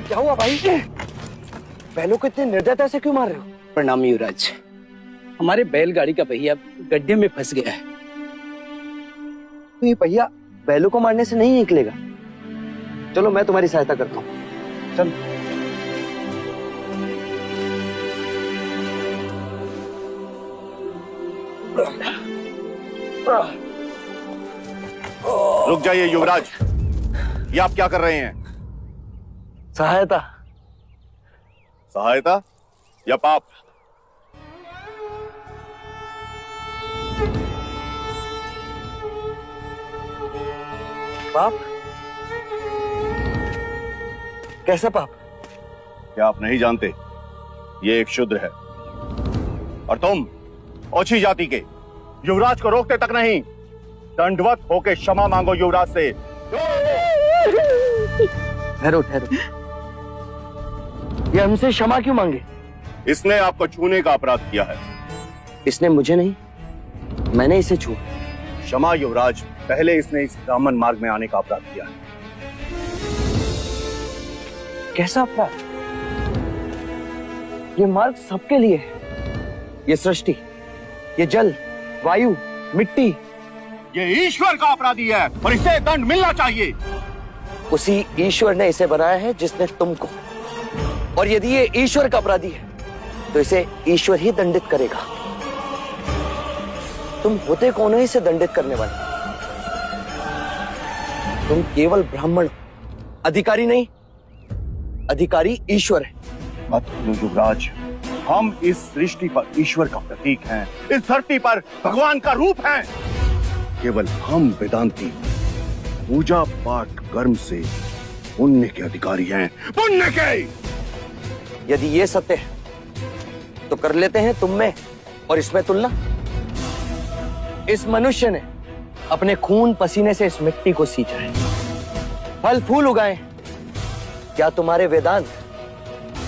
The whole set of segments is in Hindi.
क्या हुआ भाई? बैलों को इतने निर्दयता से क्यों मार रहे हो? प्रणाम युवराज, हमारे बैलगाड़ी का पहिया गड्ढे में फंस गया है। तो ये पहिया बैलों को मारने से नहीं निकलेगा। चलो मैं तुम्हारी सहायता करता हूँ। चलो। रुक जाइए युवराज, ये आप क्या कर रहे हैं? सहायता। सहायता या पाप? पाप? कैसा पाप? क्या आप नहीं जानते? ये एक शूद्र है और तुम ओछी जाति के युवराज को रोकते तक नहीं, दंडवत होके क्षमा मांगो युवराज से। ठहरो ठहरो, ये हमसे क्षमा क्यों मांगे? इसने आपको छूने का अपराध किया है। इसने मुझे नहीं, मैंने इसे छू। क्षमा युवराज, पहले इसने इस ब्राह्मण मार्ग में आने का अपराध किया है। कैसा अपराध? ये मार्ग सबके लिए है। ये सृष्टि, ये जल, वायु, मिट्टी, ये ईश्वर का अपराधी है और इसे दंड मिलना चाहिए। उसी ईश्वर ने इसे बनाया है जिसने तुमको, और यदि ये ईश्वर का अपराधी है तो इसे ईश्वर ही दंडित करेगा। तुम होते कौन हो इसे दंडित करने वाले? तुम केवल ब्राह्मण हो, अधिकारी नहीं। अधिकारी ईश्वर है। मत भूलो युवराज, हम इस सृष्टि पर ईश्वर का प्रतीक हैं, इस धरती पर भगवान का रूप हैं। केवल हम वेदांती पूजा पाठ कर्म से पुण्य के अधिकारी हैं, पुण्य के। यदि ये सत्य है तो कर लेते हैं तुम में और इसमें तुलना। इस मनुष्य ने अपने खून पसीने से इस मिट्टी को सींचा है, फल फूल उगाए। क्या तुम्हारे वेदांत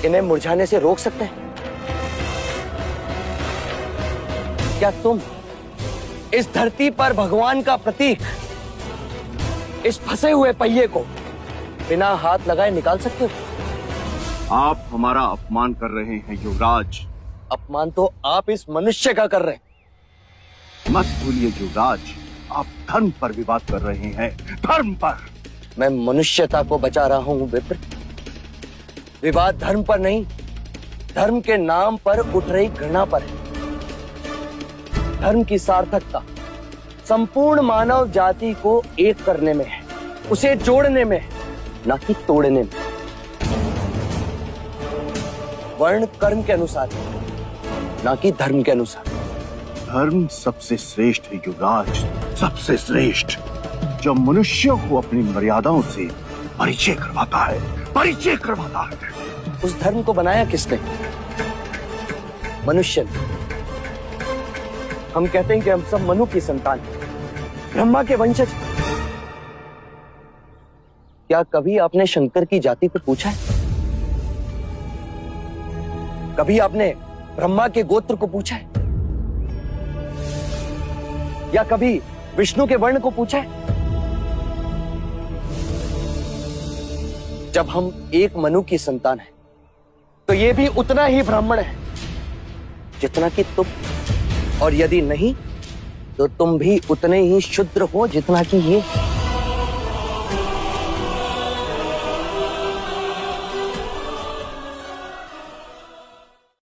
इन्हें मुरझाने से रोक सकते हैं? क्या तुम इस धरती पर भगवान का प्रतीक, इस फंसे हुए पहिए को बिना हाथ लगाए निकाल सकते हो? आप हमारा अपमान कर रहे हैं युवराज। अपमान तो आप इस मनुष्य का कर रहे हैं। मत भूलिए युवराज, आप धर्म पर विवाद कर रहे हैं, धर्म पर। मैं मनुष्यता को बचा रहा हूं विप्र। विवाद धर्म पर नहीं, धर्म के नाम पर उठ रही घृणा पर है। धर्म की सार्थकता संपूर्ण मानव जाति को एक करने में है, उसे जोड़ने में है, ना कि तोड़ने में। वर्ण कर्म के अनुसार, ना कि धर्म के अनुसार। धर्म सबसे श्रेष्ठ है युवराज, सबसे श्रेष्ठ, जो मनुष्यों को अपनी मर्यादाओं से परिचय करवाता है, परिचय करवाता है। उस धर्म को बनाया किसने? मनुष्य ने। हम कहते हैं कि हम सब मनु की संतान हैं, ब्रह्मा के वंशज। क्या कभी आपने शंकर की जाति को पूछा है? कभी आपने ब्रह्मा के गोत्र को पूछा है? या कभी विष्णु के वर्ण को पूछा है? जब हम एक मनु की संतान हैं, तो ये भी उतना ही ब्राह्मण है जितना कि तुम, और यदि नहीं तो तुम भी उतने ही शूद्र हो जितना कि ये।